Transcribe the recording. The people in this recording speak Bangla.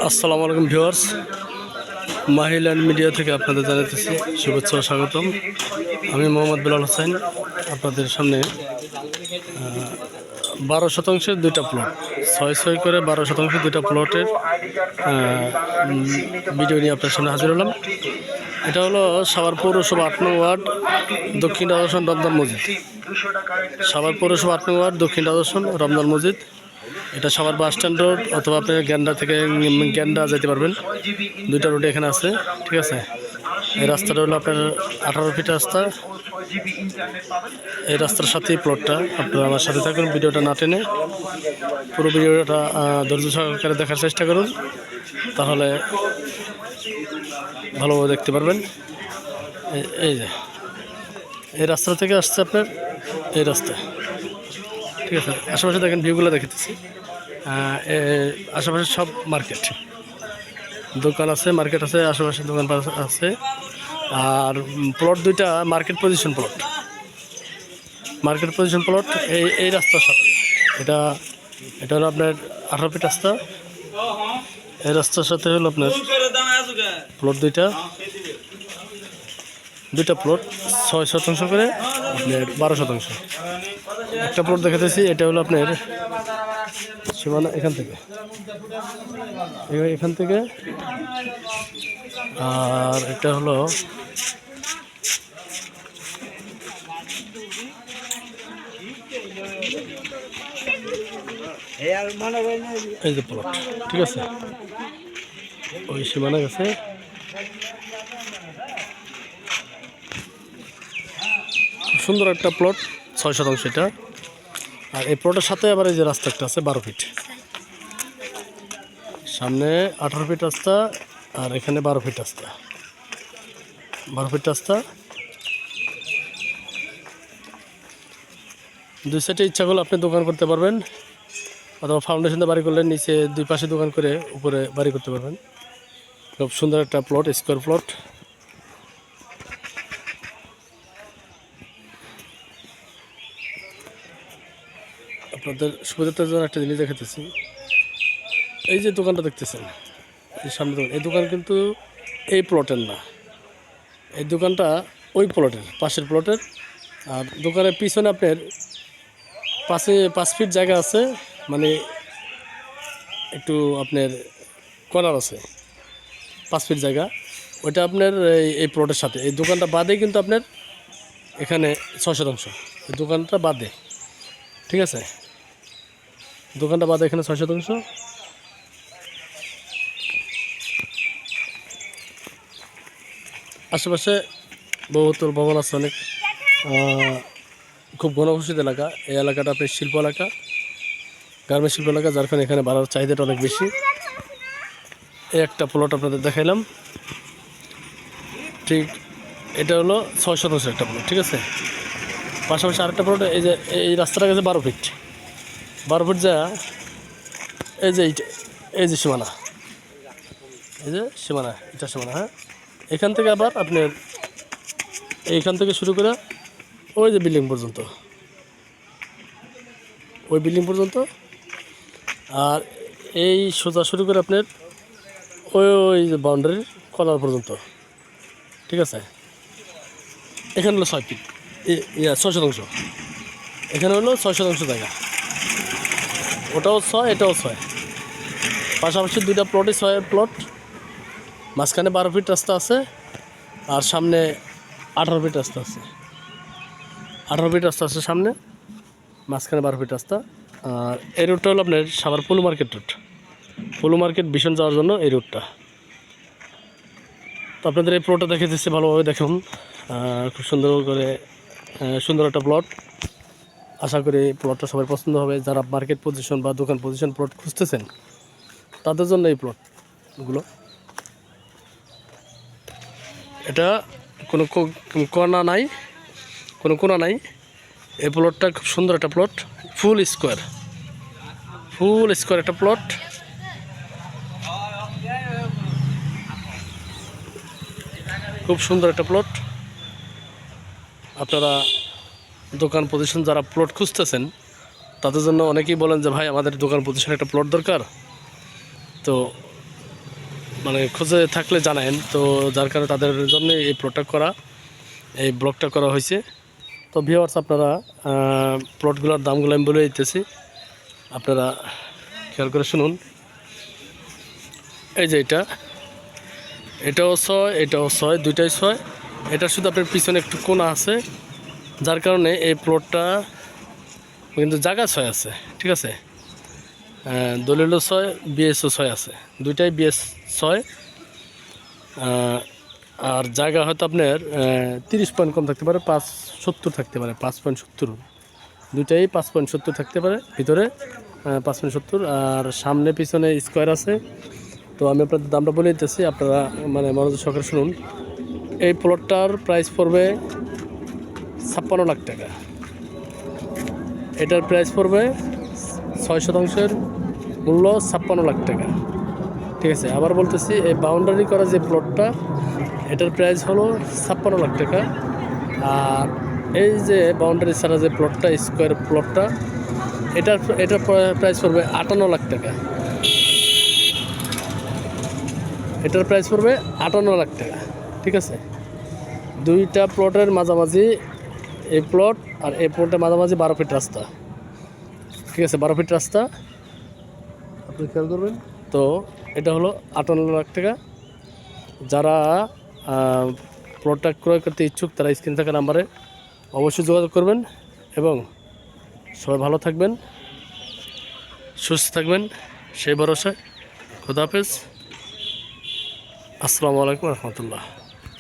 আসসালামু আলাইকুম ভিউয়ার্স, মাহিল্যান্ড মিডিয়া থেকে আপনাদের জানাতেছি শুভেচ্ছা ও স্বাগতম। আমি মোহাম্মদ বিলাল হোসেন, আপনাদের সামনে 12% দুইটা প্লট, 6 করে 12% দুইটা প্লটের ভিডিও নিয়ে আপনার সামনে হাজির হলাম। এটা হলো সাভার পৌরসভা 8 নং ওয়ার্ড, দক্ষিণ আদর্শন রমজান মসজিদ। সাভার পৌরসভা 8 নং ওয়ার্ড, দক্ষিণ আদর্শন রমজান মসজিদ। এটা সাভার বাস স্ট্যান্ড রোড, অথবা আপনি গ্যান্ডা থেকে গ্যান্ডা যেতে পারবেন। দুইটা রোড এখানে আছে, ঠিক আছে। এই রাস্তাটা হলো আপনার 18 ফিট রাস্তা। এই রাস্তার সাথেই প্লটটা। আপনারা আমার সাথে থাকুন, ভিডিওটা না টেনে পুরো ভিডিওটা ধৈর্য সহকারে দেখার চেষ্টা করুন, তাহলে ভালোভাবে দেখতে পারবেন। এই যে এই রাস্তা থেকে আসছে আপনার এই রাস্তা, ঠিক আছে। আশেপাশে দেখেন, ভিউগুলো দেখাতেছি। আশেপাশে সব মার্কেট, দোকান আছে, মার্কেট আছে, আশেপাশে দোকান আছে। আর প্লট দুইটা মার্কেট পজিশন প্লট, এই রাস্তার সাথে। এটা হলো আপনার 18 ফিট রাস্তা। এই রাস্তার সাথে হলো আপনার প্লট দুইটা প্লট 6% করে আপনার 12%। একটা প্লট দেখাতেছি, এটা হলো আপনার সীমানা এখান থেকে, আর এটা হলো এই যে প্লট, ঠিক আছে। ওই সীমানা গেছে। সুন্দর একটা প্লট, 6% এটা। আর এই প্লটের সাথে আবার এই যে রাস্তা একটা আছে 12 ফিট, সামনে 18 ফিট রাস্তা, আর এখানে 12 ফিট রাস্তা। দুই সাইডে ইচ্ছা করলে আপনি দোকান করতে পারবেন, অথবা ফাউন্ডেশনে বাড়ি করলে নিচে দুই পাশে দোকান করে উপরে বাড়ি করতে পারবেন। খুব সুন্দর একটা প্লট, স্কোয়ার প্লট। আপনাদের সুবিধার জন্য একটা জিনিস দেখাতেছি। এই যে দোকানটা দেখতেছেন, এই সামনে দোকান, এই দোকান কিন্তু এই প্লটের না, এই দোকানটা ওই প্লটের, পাশের প্লটের। আর দোকানের পিছনে আপনার 5 ফিট জায়গা আছে, মানে একটু আপনার কর্নার আছে, 5 ফিট জায়গা। ওইটা আপনার এই প্লটের সাথে, এই দোকানটা বাদে কিন্তু আপনার এখানে 6%, এই দোকানটা বাদে, ঠিক আছে। দোকানটা বাদে এখানে 6%। আশেপাশে বহুতল ভবন আছে অনেক, খুব ঘনবসতিত এলাকা। এই এলাকাটা আপনার শিল্প এলাকা, গার্মেন্টস শিল্প এলাকা, যার কারণে এখানে ভাড়ার চাহিদাটা অনেক বেশি। এই একটা প্লট আপনাদের দেখাইলাম, ঠিক। এটা হলো 6% একটা প্লট, ঠিক আছে। পাশাপাশি আরেকটা প্লট, এই যে এই রাস্তাটা গেছে 12 ফিট যা, এই যে সীমানা, এটা সীমানা, হ্যাঁ। এখান থেকে আবার আপনার এইখান থেকে শুরু করে ওই যে বিল্ডিং পর্যন্ত, আর এই সোজা শুরু করে আপনার ওই যে বাউন্ডারির কর্নার পর্যন্ত, ঠিক আছে। এখানে হলো 6 ফিট, 6%। এখানে হলো 6% জায়গা, ওটাও 6, এটাও 6। পাশাপাশি দুইটা প্লটই 6 প্লট। মাঝখানে 12 ফিট রাস্তা আছে, আর সামনে 18 ফিট রাস্তা আছে। 18 ফিট রাস্তা আছে সামনে, মাঝখানে 12 ফিট রাস্তা। আর এই রোডটা হলো আপনার সাভার পলু মার্কেট রোড, পলু মার্কেট ভীষণ যাওয়ার জন্য এই রোডটা। তো আপনাদের এই প্লটটা দেখে দিচ্ছে, ভালোভাবে দেখুন। খুব সুন্দর করে, সুন্দর একটা প্লট। আশা করি প্লটটা সবাই পছন্দ হবে। যারা মার্কেট পজিশন বা দোকান পজিশন প্লট খুঁজতেছেন, তাদের জন্য এই প্লটগুলো। এটা কোনো কোনা নাই, এই প্লটটা খুব সুন্দর একটা প্লট, ফুল স্কোয়ার একটা প্লট। খুব সুন্দর একটা প্লট। আপনারা দোকান পজিশন যারা প্লট খুঁজতেছেন, তাদের জন্য অনেকেই বলেন যে ভাই আমাদের দোকান প্রতিষ্ঠানে একটা প্লট দরকার, তো মানে খুঁজে থাকলে জানায়েন। তো যার কারণে তাদের জন্য এই প্লটটা করা, এই ব্লগটা করা হয়েছে। তো ভিউয়ার্স, আপনারা প্লটগুলোর দামগুলো আমি বলে দিতেছি, আপনারা খেয়াল করে শুনুন। এই যে এটাও 6, এটাও 6, দুইটাই 6। এটা শুধু আপনার পিছনে একটু কোণা আছে, যার কারণে এই প্লটটা কিন্তু জায়গা 6 আছে, ঠিক আছে। দলিলও 6, বিএসও 6 আছে, দুইটাই বিএস 6। আর জায়গা হয়তো আপনার 30 পয়েন্ট কম থাকতে পারে, 5.70 থাকতে পারে, 5.70, দুইটাই 5.70 থাকতে পারে, ভিতরে 5.70। আর সামনে পিছনে স্কোয়ার আছে। তো আমি আপনাদের দামটা বলে দিতেছি, আপনারা মানে মনোযোগ সহকারে শুনুন। এই প্লটটার প্রাইস পড়বে 56 লাখ টাকা। এটার প্রাইস পড়বে 6% মূল্য 56 লাখ টাকা, ঠিক আছে। আবার বলতেছি, এই বাউন্ডারি করা যে প্লটটা, এটার প্রাইস হলো 56 লাখ টাকা। আর এই যে বাউন্ডারি ছাড়া যে প্লটটা, স্কোয়ার প্লটটা, এটার প্রাইস পড়বে 58 লাখ টাকা। এটার প্রাইস পড়বে 58 লাখ টাকা, ঠিক আছে। দুইটা প্লটের মাঝামাঝি এই প্লট, আর এই প্লটের মাঝামাঝি 12 ফিট রাস্তা, ঠিক আছে। 12 ফিট রাস্তা, আপনি খেয়াল করবেন। তো এটা হলো 58 লাখ টাকা। যারা প্লটটা ক্রয় করতে ইচ্ছুক, তারা স্ক্রিন থাকা নাম্বারে অবশ্যই যোগাযোগ করবেন। এবং সবাই ভালো থাকবেন, সুস্থ থাকবেন, সেই ভরসায়। খোদা হাফেজ। আসসালামু আলাইকুম রহমতুল্লাহ।